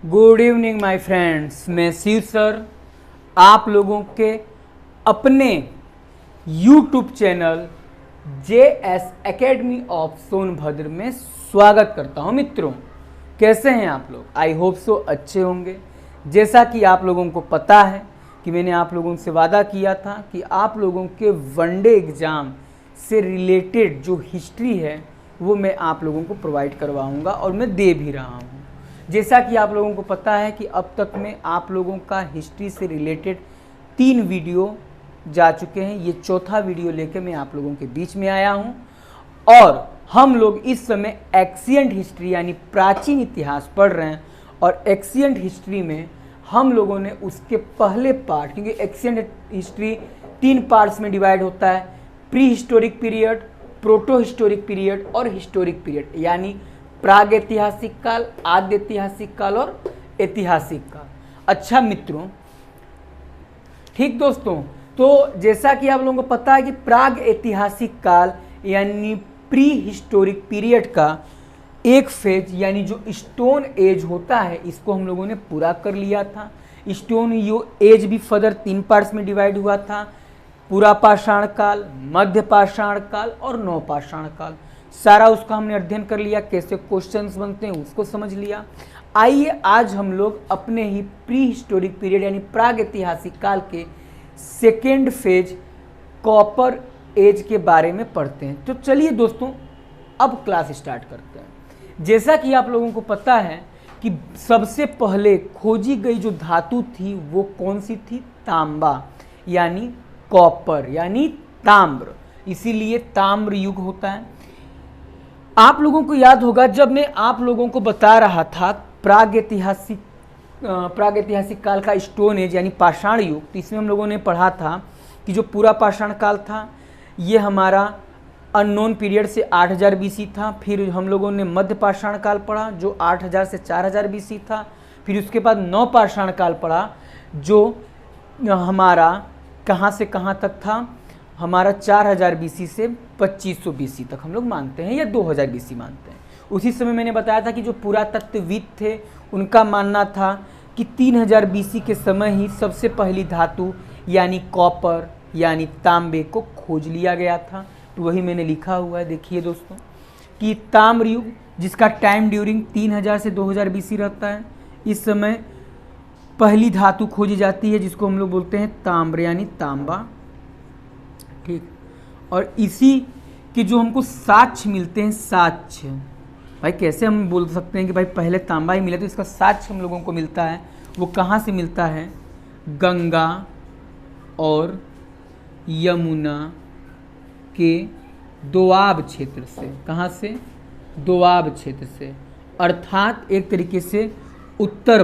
Good evening my friends, मैं Shiv sir आप लोगों के अपने YouTube channel JS academy of Sonbhadra में स्वागत करता हूं। मित्रों, कैसे हैं आप लोग? आई होप सो अच्छे होंगे। जैसा कि आप लोगों को पता है कि मैंने आप लोगों से वादा किया था कि आप लोगों के वनडे एग्ज़ाम से रिलेटेड जो हिस्ट्री है वो मैं आप लोगों को प्रोवाइड करवाऊँगा और मैं दे भी रहा हूँ। जैसा कि आप लोगों को पता है कि अब तक में आप लोगों का हिस्ट्री से रिलेटेड 3 वीडियो जा चुके हैं। ये चौथा वीडियो लेके मैं आप लोगों के बीच में आया हूं और हम लोग इस समय एक्सिएंट हिस्ट्री यानी प्राचीन इतिहास पढ़ रहे हैं। और एक्सिएंट हिस्ट्री में हम लोगों ने उसके पहले पार्ट, क्योंकि एक्सिएंट हिस्ट्री 3 पार्ट्स में डिवाइड होता है, pre historic period, proto historic period और हिस्टोरिक पीरियड, यानी प्राग ऐतिहासिक काल, आद्य ऐतिहासिक काल और ऐतिहासिक काल। अच्छा मित्रों, ठीक दोस्तों, तो जैसा कि आप लोगों को पता है कि प्राग ऐतिहासिक काल यानी प्री हिस्टोरिक पीरियड का एक फेज यानी जो स्टोन एज होता है, इसको हम लोगों ने पूरा कर लिया था। स्टोन एज भी फर्दर 3 पार्ट्स में डिवाइड हुआ था, पूरा पाषाण काल, मध्य पाषाण काल और नवपाषाण काल। सारा उसका हमने अध्ययन कर लिया, कैसे क्वेश्चंस बनते हैं उसको समझ लिया। आइए आज हम लोग अपने ही प्री हिस्टोरिक पीरियड यानी प्राग ऐतिहासिक काल के सेकेंड फेज कॉपर एज के बारे में पढ़ते हैं। तो चलिए दोस्तों, अब क्लास स्टार्ट करते हैं। जैसा कि आप लोगों को पता है कि सबसे पहले खोजी गई जो धातु थी वो कौन सी थी? तांबा यानी कॉपर यानी ताम्र, इसीलिए ताम्र युग होता है। आप लोगों को याद होगा जब मैं आप लोगों को बता रहा था प्राग ऐतिहासिक काल का स्टोन एज यानी पाषाण युग, तो इसमें हम लोगों ने पढ़ा था कि जो पूरा पाषाण काल था ये हमारा अननोन पीरियड से 8000 BC था। फिर हम लोगों ने मध्य पाषाण काल पढ़ा जो 8000 से 4000 BC था। फिर उसके बाद नव पाषाण काल पढ़ा जो हमारा कहाँ से कहाँ तक था, हमारा 4000 BC से 2500 BC तक हम लोग मानते हैं या 2000 BC मानते हैं। उसी समय मैंने बताया था कि जो पुरातत्वविद थे उनका मानना था कि 3000 BC के समय ही सबसे पहली धातु यानी कॉपर यानी तांबे को खोज लिया गया था। तो वही मैंने लिखा हुआ है, देखिए दोस्तों, कि ताम्र युग जिसका टाइम ड्यूरिंग 3000 से 2000 BC रहता है, इस समय पहली धातु खोजी जाती है जिसको हम लोग बोलते हैं ताम्र यानी तांबा। ठीक, और इसी के जो हमको साक्ष्य मिलते हैं, साक्ष्य भाई कैसे हम बोल सकते हैं कि भाई पहले तांबा ही मिला, तो इसका साक्ष्य हम लोगों को मिलता है। वो कहाँ से मिलता है? गंगा और यमुना के दोआब क्षेत्र से। कहाँ से? दोआब क्षेत्र से, अर्थात एक तरीके से उत्तर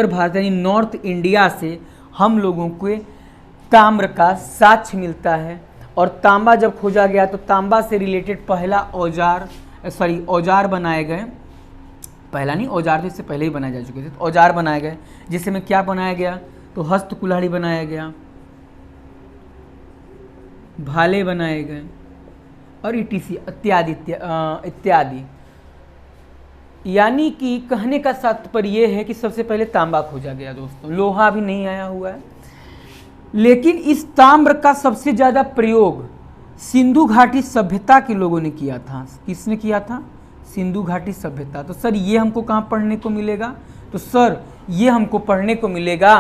भारत यानी नॉर्थ इंडिया से हम लोगों को ताम्र का साक्ष्य मिलता है। और तांबा जब खोजा गया तो तांबा से रिलेटेड पहला औजार बनाए गए। पहला नहीं, औजार तो इससे पहले ही बनाए जा चुके थे। तो औजार बनाए गए जिससे में क्या बनाया गया? तो हस्त कुल्हाड़ी बनाया गया, भाले बनाए गए और इटीसी इत्यादि। यानी कि कहने का तात्पर्य यह है कि सबसे पहले तांबा खोजा गया दोस्तों, लोहा भी नहीं आया हुआ है। लेकिन इस ताम्र का सबसे ज़्यादा प्रयोग सिंधु घाटी सभ्यता के लोगों ने किया था। किसने किया था? सिंधु घाटी सभ्यता। तो सर ये हमको कहाँ पढ़ने को मिलेगा? तो सर ये हमको पढ़ने को मिलेगा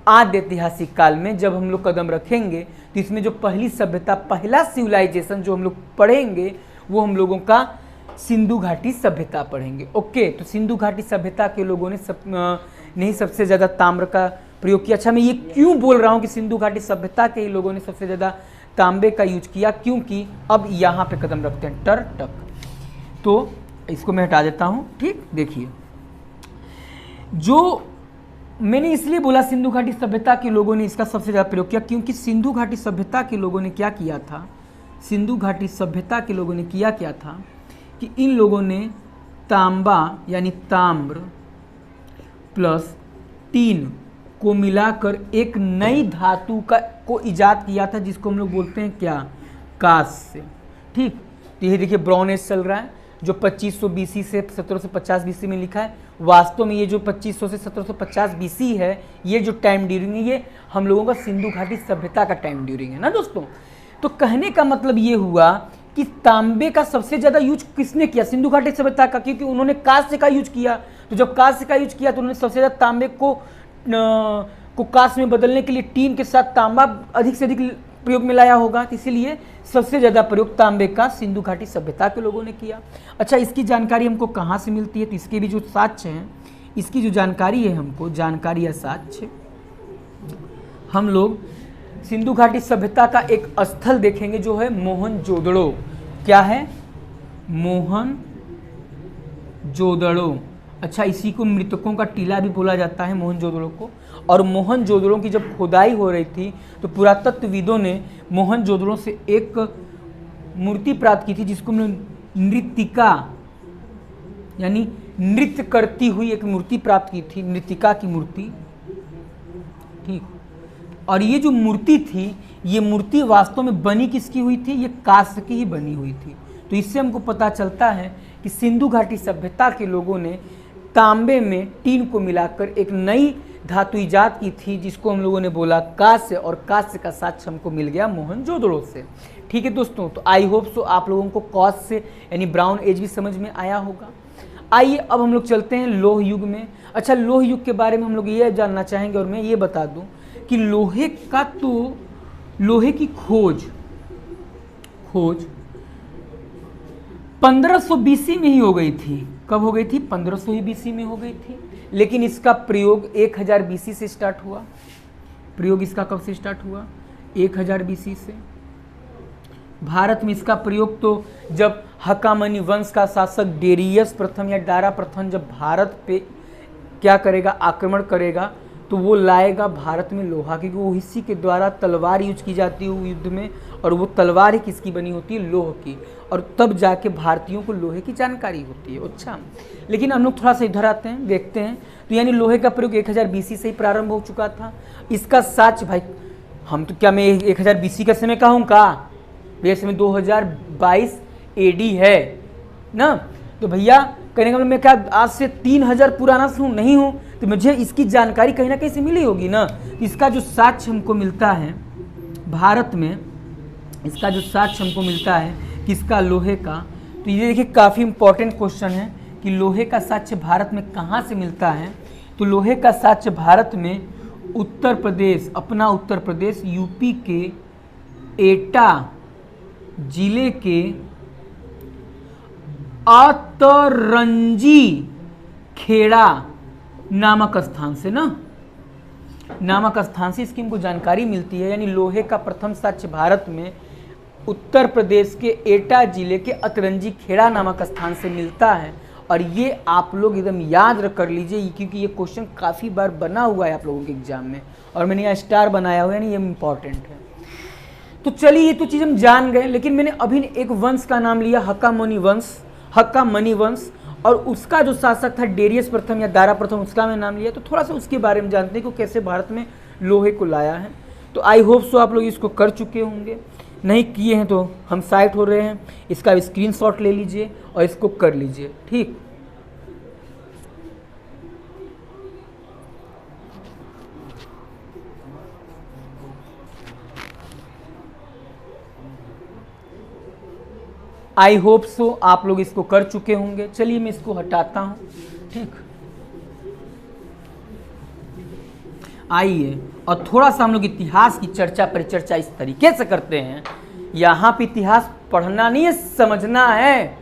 आद्य ऐतिहासिक काल में। जब हम लोग कदम रखेंगे तो इसमें जो पहली सभ्यता, पहला सिविलाइजेशन जो हम लोग पढ़ेंगे वो हम लोगों का सिंधु घाटी सभ्यता पढ़ेंगे। ओके, तो सिंधु घाटी सभ्यता के लोगों ने सबसे ज़्यादा ताम्र का प्रयोग किया। अच्छा, मैं ये क्यों बोल रहा हूँ कि सिंधु घाटी सभ्यता के ही लोगों ने सबसे ज़्यादा तांबे का यूज किया? क्योंकि अब यहाँ पे कदम रखते हैं टक, तो इसको मैं हटा देता हूँ। ठीक, देखिए, जो मैंने इसलिए बोला सिंधु घाटी सभ्यता के लोगों ने इसका सबसे ज़्यादा प्रयोग किया क्योंकि सिंधु घाटी सभ्यता के लोगों ने क्या किया था? सिंधु घाटी सभ्यता के लोगों ने किया क्या था कि इन लोगों ने तांबा यानी ताम्र प्लस टीन को मिलाकर एक नई धातु को इजाद किया था जिसको हम लोग बोलते हैं क्या? कांस्य। ठीक, तो ये देखिए ब्राउन एज चल रहा है जो 2500 BC से 1750 BC में लिखा है, वास्तव में ये जो 2500 से 1750 बीसी है, ये जो टाइम ड्यूरिंग है, ये हम लोगों का सिंधु घाटी सभ्यता का टाइम ड्यूरिंग है ना दोस्तों। तो कहने का मतलब ये हुआ कि तांबे का सबसे ज़्यादा यूज किसने किया? सिंधु घाटी सभ्यता का, क्योंकि उन्होंने कांस्य का यूज किया। तो जब कांस्य का यूज किया तो उन्होंने सबसे ज़्यादा तांबे को कांस्य में बदलने के लिए टीन के साथ तांबा अधिक से अधिक प्रयोग में लाया होगा, तो इसीलिए सबसे ज़्यादा प्रयोग तांबे का सिंधु घाटी सभ्यता के लोगों ने किया। अच्छा, इसकी जानकारी हमको कहाँ से मिलती है? तो इसके भी जो साक्ष्य हैं, इसकी जो जानकारी है, हमको जानकारी या साक्ष्य, हम लोग सिंधु घाटी सभ्यता का एक स्थल देखेंगे जो है मोहनजोदड़ो। क्या है? मोहनजोदड़ो। अच्छा, इसी को मृतकों का टीला भी बोला जाता है, मोहनजोदड़ो को। और मोहनजोदड़ो की जब खुदाई हो रही थी तो पुरातत्वविदों ने मोहनजोदड़ो से एक मूर्ति प्राप्त की थी, जिसको नृतिका यानी नृत्य करती हुई एक मूर्ति प्राप्त की थी, नृतिका की मूर्ति। ठीक। और ये जो मूर्ति थी, ये मूर्ति वास्तव में बनी किसकी हुई थी? ये कांस्य की ही बनी हुई थी। तो इससे हमको पता चलता है कि सिंधु घाटी सभ्यता के लोगों ने तांबे में टीन को मिलाकर एक नई धातु इजाद की थी, जिसको हम लोगों ने बोला कांस्य, और कांस्य का साक्ष्य हमको मिल गया मोहनजोदड़ो से। ठीक है दोस्तों, तो आई होप सो आप लोगों को कॉस से यानी ब्राउन एज भी समझ में आया होगा। आइए अब हम लोग चलते हैं लोह युग में। अच्छा, लोह युग के बारे में हम लोग ये जानना चाहेंगे, और मैं ये बता दूं कि लोहे की खोज 1500 बीसी में ही हो गई थी। कब हो गई थी? 1500 ही बीसी में हो गई थी। लेकिन इसका प्रयोग 1000 बीसी से स्टार्ट हुआ। प्रयोग इसका कब से स्टार्ट हुआ? 1000 बीसी से। भारत में इसका प्रयोग तो जब हक्कामनी वंश का शासक डेरियस प्रथम या दारा प्रथम जब भारत पे क्या करेगा? आक्रमण करेगा, तो वो लाएगा भारत में लोहा, क्योंकि वो इसी के द्वारा तलवार यूज की जाती है युद्ध में, और वो तलवार ही किसकी बनी होती है? लोह की। और तब जाके भारतीयों को लोहे की जानकारी होती है। अच्छा, लेकिन हम लोग थोड़ा सा इधर आते हैं, देखते हैं। तो यानी लोहे का प्रयोग 1000 बीसी से ही प्रारंभ हो चुका था। इसका साक्ष्य भाई, हम तो क्या मैं 1000 बीसी का समय कहूँ का? भैया समय 2022 एडी है ना। तो भैया कहने का मतलब मैं क्या आज से 3000 पुराना हूँ? नहीं हूँ। तो मुझे इसकी जानकारी कहीं ना कहीं से मिली होगी ना। इसका जो साक्ष्य हमको मिलता है भारत में, इसका जो साक्ष्य हमको मिलता है किसका? लोहे का। तो ये देखिए काफ़ी इंपॉर्टेंट क्वेश्चन है कि लोहे का साक्ष्य भारत में कहाँ से मिलता है। तो लोहे का साक्ष्य भारत में उत्तर प्रदेश, अपना उत्तर प्रदेश, यूपी के एटा जिले के अतरंजी खेड़ा नामक स्थान से नामक स्थान से इसकी हमको जानकारी मिलती है। यानी लोहे का प्रथम साक्ष्य भारत में उत्तर प्रदेश के एटा जिले के अतरंजी खेड़ा नामक स्थान से मिलता है। और ये आप लोग एकदम याद कर लीजिए, क्योंकि ये क्वेश्चन काफ़ी बार बना हुआ है आप लोगों के एग्जाम में, और मैंने यहाँ स्टार बनाया हुआ है, यानी ये इम्पॉर्टेंट है। तो चलिए, ये तो चीज़ हम जान गए, लेकिन मैंने अभी एक वंश का नाम लिया, हक्कामनी वंश, और उसका जो शासक था डेरियस प्रथम या दारा प्रथम, उसका मैं नाम लिया। तो थोड़ा सा उसके बारे में जानते हैं कि कैसे भारत में लोहे को लाया है। तो आई होप सो आप लोग इसको कर चुके होंगे, नहीं किए हैं तो हम साइट हो रहे हैं, इसका स्क्रीनशॉट ले लीजिए और इसको कर लीजिए। ठीक, आई होप सो आप लोग इसको कर चुके होंगे। चलिए मैं इसको हटाता हूं। ठीक, आइए और थोड़ा सा हम लोग इतिहास की परिचर्चा इस तरीके से करते हैं। यहाँ पे इतिहास पढ़ना नहीं है, समझना है,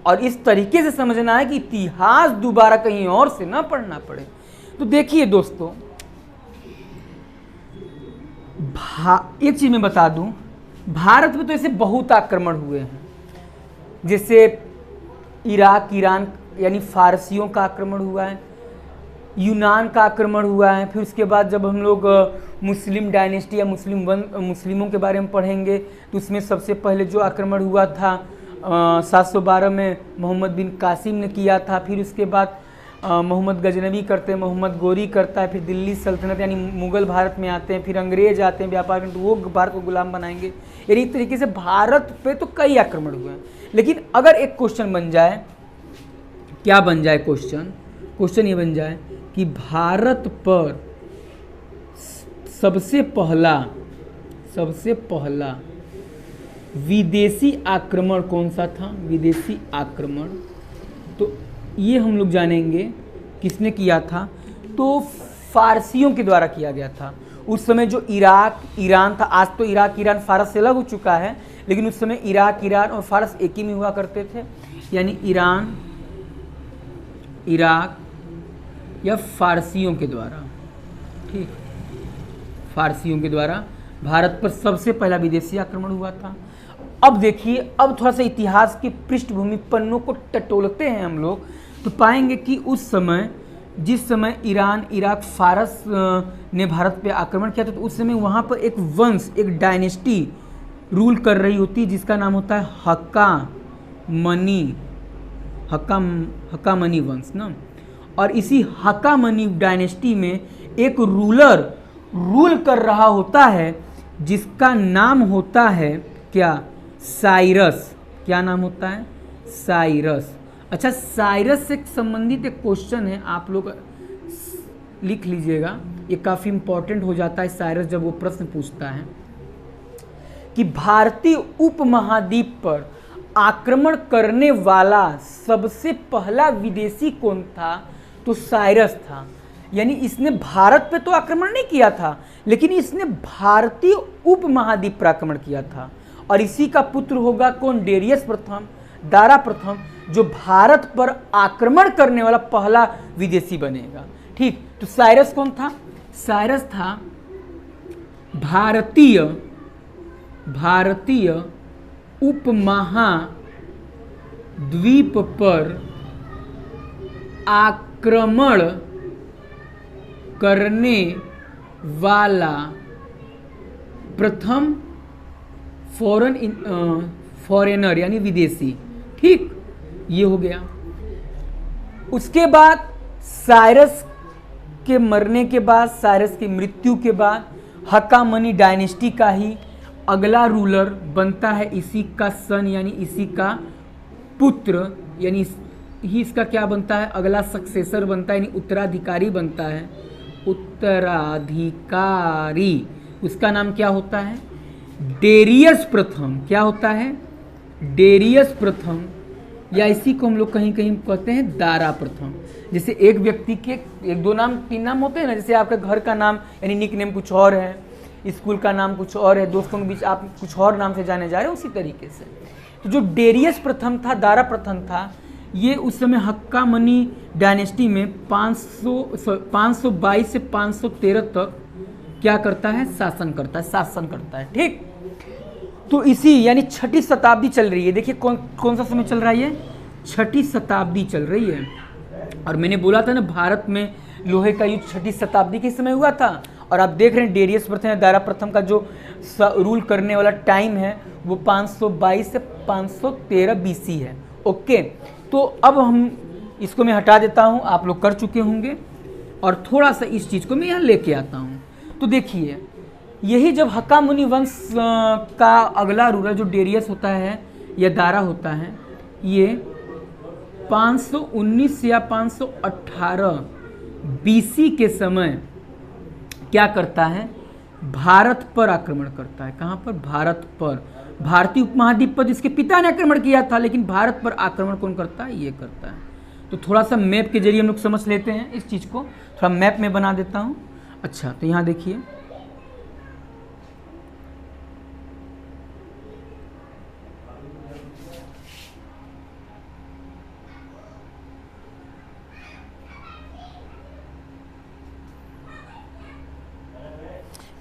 और इस तरीके से समझना है कि इतिहास दोबारा कहीं और से ना पढ़ना पड़े। तो देखिए दोस्तों, एक चीज मैं बता दूं, भारत में तो ऐसे बहुत आक्रमण हुए हैं, जैसे इराक, ईरान यानी फारसियों का आक्रमण हुआ है, यूनान का आक्रमण हुआ है। फिर उसके बाद जब हम लोग मुस्लिम डायनेस्टी या मुस्लिमों के बारे में पढ़ेंगे, तो उसमें सबसे पहले जो आक्रमण हुआ था 712 में मोहम्मद बिन कासिम ने किया था। फिर उसके बाद मोहम्मद गजनवी करते हैं, मोहम्मद गोरी करता है, फिर दिल्ली सल्तनत यानी मुगल भारत में आते हैं, फिर अंग्रेज आते हैं व्यापार में, तो वो भारत को गुलाम बनाएंगे। यानी इस तरीके से भारत पे तो कई आक्रमण हुए हैं। लेकिन अगर एक क्वेश्चन बन जाए, क्या बन जाए क्वेश्चन क्वेश्चन ये बन जाए कि भारत पर सबसे पहला विदेशी आक्रमण कौन सा था? विदेशी आक्रमण तो ये हम लोग जानेंगे किसने किया था। तो फारसियों के द्वारा किया गया था। उस समय जो इराक ईरान था, आज तो इराक ईरान फारस से अलग हो चुका है, लेकिन उस समय इराक ईरान और फारस एक ही में हुआ करते थे। यानी ईरान इराक या फारसियों के द्वारा, ठीक, फारसियों के द्वारा भारत पर सबसे पहला विदेशी आक्रमण हुआ था। अब देखिए, अब थोड़ा सा इतिहास की पृष्ठभूमि पन्नों को टटोलते हैं हम लोग, तो पाएंगे कि उस समय जिस समय ईरान इराक फारस ने भारत पे आक्रमण किया था, तो उस समय वहाँ पर एक वंश, एक डायनेस्टी रूल कर रही होती है जिसका नाम होता है हक्कामनी वंश ना। और इसी हक्कामनी डायनेस्टी में एक रूलर रूल कर रहा होता है जिसका नाम होता है क्या? साइरस। क्या नाम होता है? साइरस। अच्छा, साइरस से संबंधित एक क्वेश्चन है, आप लोग लिख लीजिएगा, ये काफ़ी इंपॉर्टेंट हो जाता है साइरस जब वो प्रश्न पूछता है कि भारतीय उपमहाद्वीप पर आक्रमण करने वाला सबसे पहला विदेशी कौन था? तो साइरस था। यानी इसने भारत पे तो आक्रमण नहीं किया था, लेकिन इसने भारतीय उपमहाद्वीप पर आक्रमण किया था। और इसी का पुत्र होगा कौन? डेरियस प्रथम, दारा प्रथम, जो भारत पर आक्रमण करने वाला पहला विदेशी बनेगा। ठीक, तो साइरस कौन था? साइरस था भारतीय उपमहाद्वीप पर आक्रमण करने वाला प्रथम फॉरेनर यानी विदेशी। ठीक, ये हो गया। उसके बाद साइरस के मरने के बाद, साइरस की मृत्यु के बाद हक्कामनी डायनेस्टी का ही अगला रूलर बनता है इसी का सन यानी इसी का पुत्र, यानी ही इसका क्या बनता है? अगला सक्सेसर बनता है, यानी उत्तराधिकारी बनता है। उत्तराधिकारी, उसका नाम क्या होता है? डेरियस प्रथम। क्या होता है? डेरियस प्रथम, या इसी को हम लोग कहीं कहीं कहते हैं दारा प्रथम। जैसे एक व्यक्ति के एक दो नाम तीन नाम होते हैं ना, जैसे आपके घर का नाम यानी निक नेम कुछ और है, स्कूल का नाम कुछ और है, दोस्तों के बीच आप कुछ और नाम से जाने जा रहे हैं, उसी तरीके से। तो जो डेरियस प्रथम था, दारा प्रथम था, ये उस समय हक्कामनी डायनेस्टी में 522 से 513 तक क्या करता है? शासन करता है। ठीक, तो इसी यानी छठी शताब्दी चल रही है। देखिए कौन सा समय चल रहा है? ये छठी शताब्दी चल रही है। और मैंने बोला था ना, भारत में लोहे का युद्ध छठी शताब्दी के समय हुआ था। और आप देख रहे हैं डेरियस प्रथम या दारा प्रथम का जो रूल करने वाला टाइम है वो 522 से 513 BC है। ओके, तो अब हम इसको मैं हटा देता हूँ, आप लोग कर चुके होंगे, और थोड़ा सा इस चीज़ को मैं यहाँ लेके आता हूँ। तो देखिए, यही जब हक्कामनी वंश का अगला रूलर जो डेरियस होता है या दारा होता है, ये 519 या 518 BC के समय क्या करता है? भारत पर आक्रमण करता है। कहाँ पर? भारत पर। भारतीय उपमहाद्वीप पर जिसके पिता ने आक्रमण किया था, लेकिन भारत पर आक्रमण कौन करता है? ये करता है। तो थोड़ा सा मैप के जरिए हम लोग समझ लेते हैं इस चीज़ को, थोड़ा मैप में बना देता हूँ। अच्छा, तो यहाँ देखिए,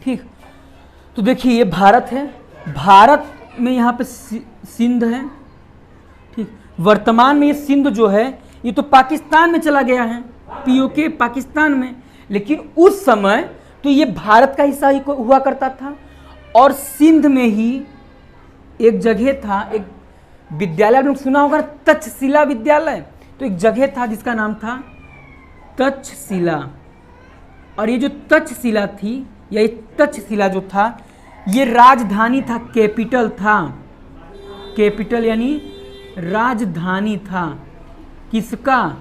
ठीक, तो देखिए ये भारत है, भारत में यहाँ पे सिंध है। ठीक, वर्तमान में ये सिंध जो है ये तो पाकिस्तान में चला गया है, POK पाकिस्तान में, लेकिन उस समय तो ये भारत का हिस्सा ही हुआ करता था। और सिंध में ही एक जगह था, एक विद्यालय आपने सुना होगा, तक्षशिला विद्यालय। तो एक जगह था जिसका नाम था तक्षशिला। और ये जो तक्षशिला थी, या ये तक्षशिला जो था, ये राजधानी था, कैपिटल था। कैपिटल यानी राजधानी था किसका?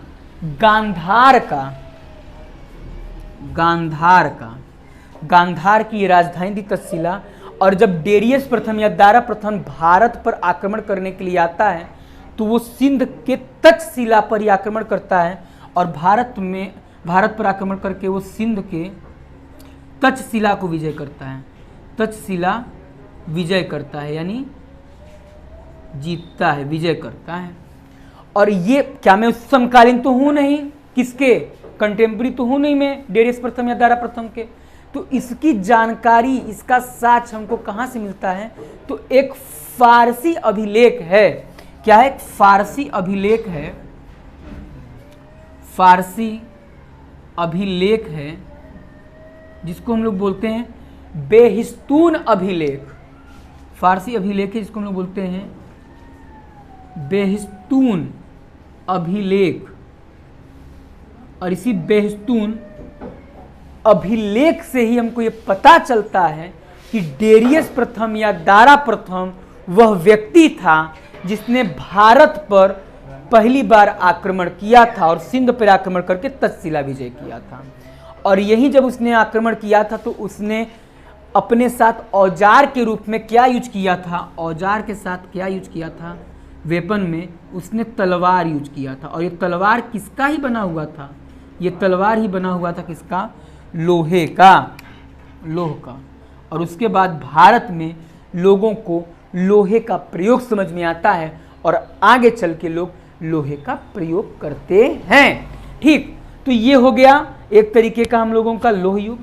गांधार की राजधानी थी तक्षशिला। और जब डेरियस प्रथम या दारा प्रथम भारत पर आक्रमण करने के लिए आता है तो वो सिंध के तक्षशिला पर ही आक्रमण करता है, और भारत पर आक्रमण करके वो सिंध के तक्षशिला को विजय करता है। तक्षशिला विजय करता है यानी जीतता है, विजय करता है। और ये क्या मैं उस समकालीन तो हूं नहीं, किसके कंटेम्प्रेरी तो हूं नहीं मैं डेरियस प्रथम या दारा प्रथम के, तो इसकी जानकारी, इसका साक्ष्य हमको कहां से मिलता है? तो एक फारसी अभिलेख है। क्या है? फारसी अभिलेख है। फारसी अभिलेख है जिसको हम लोग बोलते हैं बेहिस्तून अभिलेख। फारसी अभिलेख है जिसको हम लोग बोलते हैं बेहिस्तून अभिलेख। और इसी बेहिस्तून अभिलेख से ही हमको ये पता चलता है कि डेरियस प्रथम या दारा प्रथम वह व्यक्ति था जिसने भारत पर पहली बार आक्रमण किया था और सिंध पर आक्रमण करके तक्षशिला विजय किया था। और यही जब उसने आक्रमण किया था तो उसने अपने साथ औजार के रूप में क्या यूज किया था? औजार के साथ क्या यूज किया था? वेपन में उसने तलवार यूज किया था। और ये तलवार किसका ही बना हुआ था? ये तलवार ही बना हुआ था किसका? लोहे का, लोह का। और उसके बाद भारत में लोगों को लोहे का प्रयोग समझ में आता है और आगे चल के लोग लोहे का प्रयोग करते हैं। ठीक, तो ये हो गया एक तरीके का हम लोगों का लोह युग।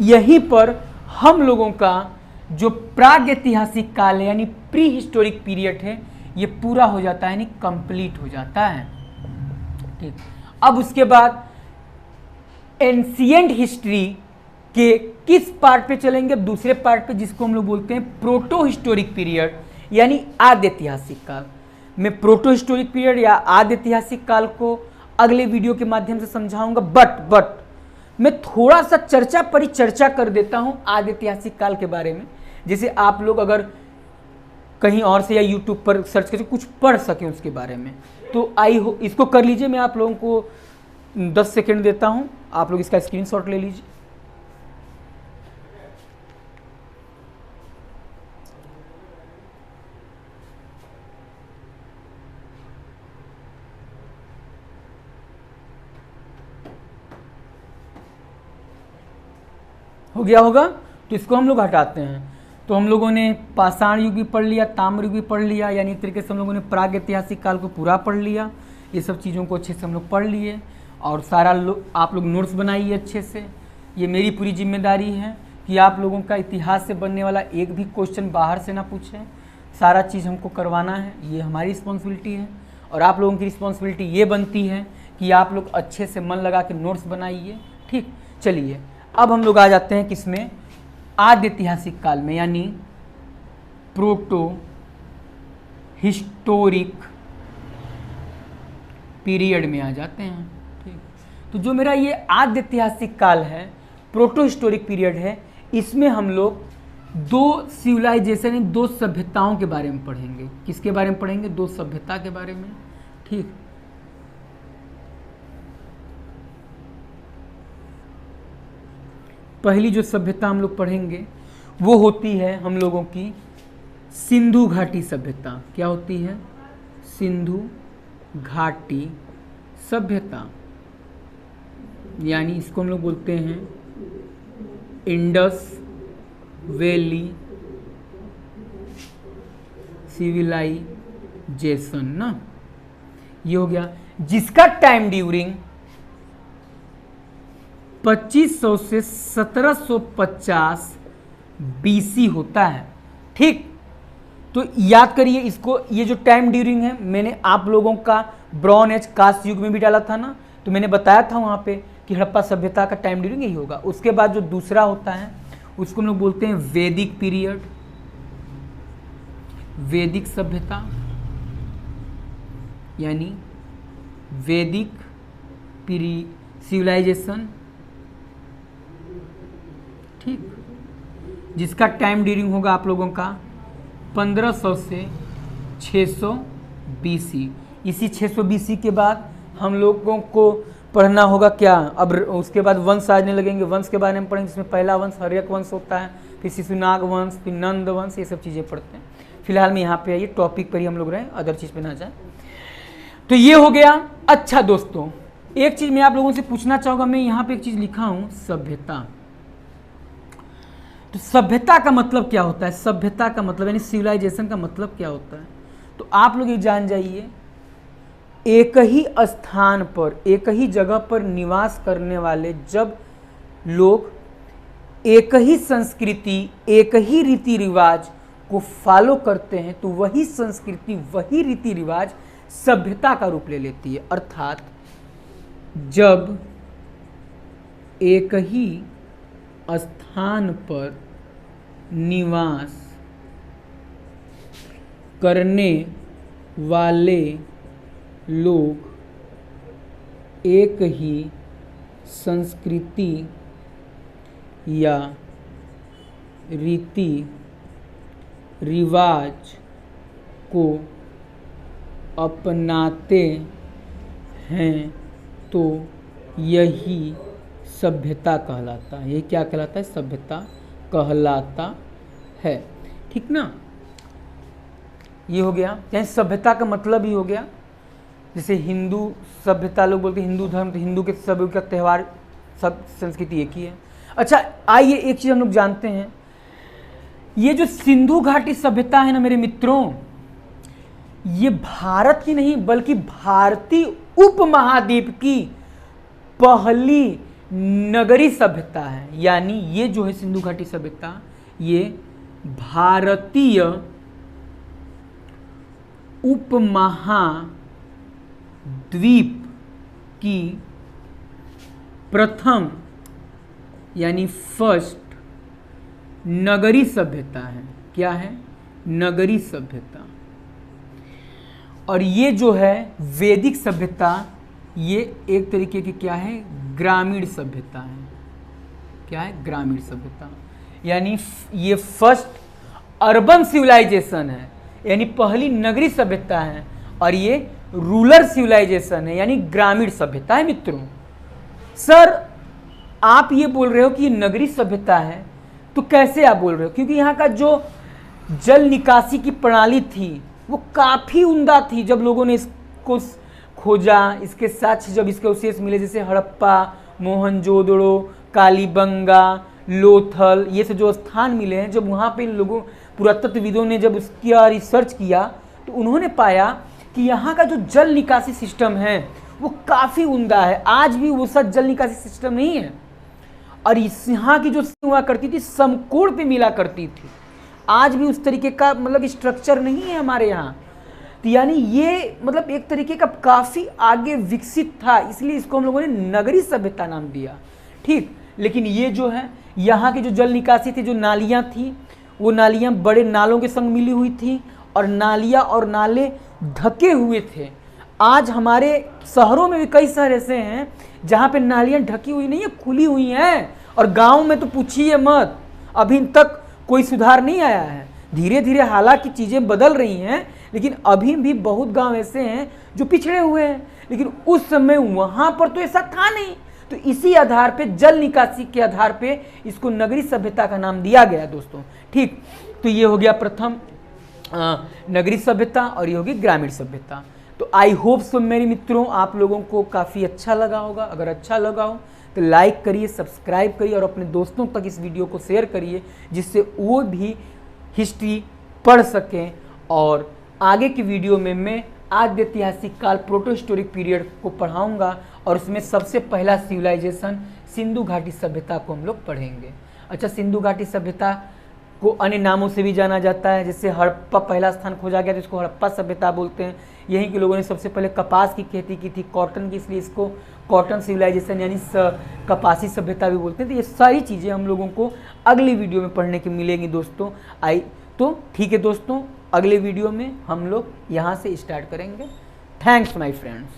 यहीं पर हम लोगों का जो प्रागैतिहासिक काल है यानी प्री हिस्टोरिक पीरियड है ये पूरा हो जाता है यानी कंप्लीट हो जाता है। ठीक, अब उसके बाद एंशिएंट हिस्ट्री के किस पार्ट पे चलेंगे? अब दूसरे पार्ट पे जिसको हम लोग बोलते हैं प्रोटो हिस्टोरिक पीरियड यानी आद्य ऐतिहासिक काल। मैं प्रोटो हिस्टोरिक पीरियड या आद्य ऐतिहासिक काल को अगले वीडियो के माध्यम से समझाऊंगा, बट मैं थोड़ा सा परिचर्चा कर देता हूं आद्य ऐतिहासिक काल के बारे में, जैसे आप लोग अगर कहीं और से या यूट्यूब पर सर्च करके कुछ पढ़ सकें उसके बारे में। तो आई हो इसको कर लीजिए। मैं आप लोगों को 10 सेकेंड देता हूं, आप लोग इसका स्क्रीनशॉट ले लीजिए। हो गया होगा, तो इसको हम लोग हटाते हैं। तो हम लोगों ने पाषाण युग भी पढ़ लिया, ताम्र युग भी पढ़ लिया, यानी एक तरीके से हम लोगों ने प्राग ऐतिहासिक काल को पूरा पढ़ लिया। ये सब चीज़ों को अच्छे से हम लोग पढ़ लिए और सारा आप लोग नोट्स बनाइए अच्छे से। ये मेरी पूरी जिम्मेदारी है कि आप लोगों का इतिहास से बनने वाला एक भी क्वेश्चन बाहर से ना पूछें। सारा चीज़ हमको करवाना है, ये हमारी रिस्पॉन्सिबिलिटी है। और आप लोगों की रिस्पॉन्सिबिलिटी ये बनती है कि आप लोग अच्छे से मन लगा के नोट्स बनाइए। ठीक, चलिए अब हम लोग आ जाते हैं किसमें? आद्य ऐतिहासिक काल में, यानी प्रोटो हिस्टोरिक पीरियड में आ जाते हैं। ठीक, तो जो मेरा ये आद्य ऐतिहासिक काल है, प्रोटो हिस्टोरिक पीरियड है, इसमें हम लोग दो सिविलाइजेशन, दो सभ्यताओं के बारे में पढ़ेंगे। किसके बारे में पढ़ेंगे? दो सभ्यता के बारे में। ठीक, पहली जो सभ्यता हम लोग पढ़ेंगे वो होती है हम लोगों की सिंधु घाटी सभ्यता। क्या होती है? सिंधु घाटी सभ्यता, यानी इसको हम लोग बोलते हैं इंडस वैली सिविलाइजेशन ना। ये हो गया, जिसका टाइम ड्यूरिंग 2500 से 1750 BC होता है। ठीक, तो याद करिए इसको। ये जो टाइम ड्यूरिंग है मैंने आप लोगों का ब्रॉन्ज एज कांस्य युग में भी डाला था ना, तो मैंने बताया था वहाँ पे कि हड़प्पा सभ्यता का टाइम ड्यूरिंग यही होगा। उसके बाद जो दूसरा होता है उसको हम लोग बोलते हैं वैदिक पीरियड, वैदिक सभ्यता, यानी वैदिक सिविलाइजेशन। ठीक, जिसका टाइम ड्यूरिंग होगा आप लोगों का 1500 से 600 BC। इसी 600 BC के बाद हम लोगों को पढ़ना होगा क्या, अब उसके बाद वंश आने लगेंगे, वंश के बारे में पढ़ेंगे, जिसमें पहला वंश हर्यक वंश होता है, फिर शिशुनाग वंश, फिर नंद वंश, ये सब चीज़ें पढ़ते हैं। फिलहाल में यहाँ पे आइए टॉपिक पर ही हम लोग रहें, अदर चीज़ पे ना जाए। तो ये हो गया। अच्छा दोस्तों, एक चीज़ मैं आप लोगों से पूछना चाहूँगा, मैं यहाँ पे एक चीज़ लिखा हूँ, सभ्यता। तो सभ्यता का मतलब क्या होता है, सभ्यता का मतलब यानी सिविलाइजेशन का मतलब क्या होता है, तो आप लोग ये जान जाइए, एक ही स्थान पर, एक ही जगह पर निवास करने वाले जब लोग एक ही संस्कृति, एक ही रीति रिवाज को फॉलो करते हैं, तो वही संस्कृति, वही रीति रिवाज सभ्यता का रूप ले लेती है। अर्थात जब एक ही स्थान पर निवास करने वाले लोग एक ही संस्कृति या रीति रिवाज को अपनाते हैं, तो यही सभ्यता कहलाता है। ये क्या कहलाता है, सभ्यता कहलाता है। ठीक ना, ये हो गया। यानी सभ्यता का मतलब ही हो गया, जैसे हिंदू सभ्यता लोग बोलते हैं हिंदू धर्म, तो हिंदू के सभी का त्यौहार, सब संस्कृति एक ही है। अच्छा आइए एक चीज़ हम लोग जानते हैं, ये जो सिंधु घाटी सभ्यता है ना मेरे मित्रों, ये भारत की नहीं बल्कि भारतीय उपमहाद्वीप की पहली नगरी सभ्यता है। यानी ये जो है सिंधु घाटी सभ्यता, ये भारतीय उपमहाद्वीप की प्रथम यानी फर्स्ट नगरी सभ्यता है। क्या है, नगरी सभ्यता। और ये जो है वैदिक सभ्यता, ये एक तरीके की क्या है, ग्रामीण सभ्यता है। क्या है, ग्रामीण सभ्यता। यानी ये फर्स्ट अर्बन सिविलाइजेशन है, यानी पहली नगरी सभ्यता है, और ये रूरल सिविलाइजेशन है, यानी ग्रामीण सभ्यता है। मित्रों सर आप ये बोल रहे हो कि ये नगरी सभ्यता है, तो कैसे आप बोल रहे हो, क्योंकि यहाँ का जो जल निकासी की प्रणाली थी वो काफ़ी उम्दा थी। जब लोगों ने इसको खोजा, इसके साक्ष्य जब इसके अवशेष मिले, जैसे हड़प्पा, मोहनजोदड़ो, कालीबंगा, लोथल, ये सब जो स्थान मिले हैं, जब वहाँ पे लोगों पुरातत्वविदों ने जब उसका रिसर्च किया, तो उन्होंने पाया कि यहाँ का जो जल निकासी सिस्टम है वो काफ़ी उम्दा है। आज भी वो सब जल निकासी सिस्टम नहीं है, और इस यहाँ की जो हुआ करती थी समकोण पे मिला करती थी। आज भी उस तरीके का मतलब स्ट्रक्चर नहीं है हमारे यहाँ। तो यानी ये मतलब एक तरीके का काफ़ी आगे विकसित था, इसलिए इसको हम लोगों ने नगरी सभ्यता नाम दिया। ठीक, लेकिन ये जो है यहाँ की जो जल निकासी थी, जो नालियाँ थी, वो नालियाँ बड़े नालों के संग मिली हुई थी, और नालियाँ और नाले ढके हुए थे। आज हमारे शहरों में भी कई शहर ऐसे हैं जहाँ पे नालियाँ ढकी हुई नहीं है, खुली हुई हैं, और गाँव में तो पूछिए मत, अभी तक कोई सुधार नहीं आया है। धीरे धीरे हालांकि चीज़ें बदल रही हैं, लेकिन अभी भी बहुत गांव ऐसे हैं जो पिछड़े हुए हैं, लेकिन उस समय वहाँ पर तो ऐसा था नहीं। तो इसी आधार पे, जल निकासी के आधार पे इसको नगरी सभ्यता का नाम दिया गया दोस्तों। ठीक, तो ये हो गया प्रथम नगरी सभ्यता, और ये होगी ग्रामीण सभ्यता। तो आई होप सो मेरे मित्रों आप लोगों को काफ़ी अच्छा लगा होगा। अगर अच्छा लगा हो तो लाइक करिए, सब्सक्राइब करिए, और अपने दोस्तों तक इस वीडियो को शेयर करिए, जिससे वो भी हिस्ट्री पढ़ सकें। और आगे की वीडियो में मैं आद्य ऐतिहासिक काल प्रोटो हिस्टोरिक पीरियड को पढ़ाऊंगा, और उसमें सबसे पहला सिविलाइजेशन सिंधु घाटी सभ्यता को हम लोग पढ़ेंगे। अच्छा, सिंधु घाटी सभ्यता को अन्य नामों से भी जाना जाता है, जैसे हड़प्पा पहला स्थान खोजा गया तो इसको हड़प्पा सभ्यता बोलते हैं। यहीं के लोगों ने सबसे पहले कपास की खेती की थी, कॉटन की, इसलिए इसको कॉटन सिविलाइजेशन यानी कपासी सभ्यता भी बोलते हैं। तो ये सारी चीज़ें हम लोगों को अगली वीडियो में पढ़ने की मिलेंगी दोस्तों। तो ठीक है दोस्तों, अगले वीडियो में हम लोग यहाँ से स्टार्ट करेंगे। Thanks my friends.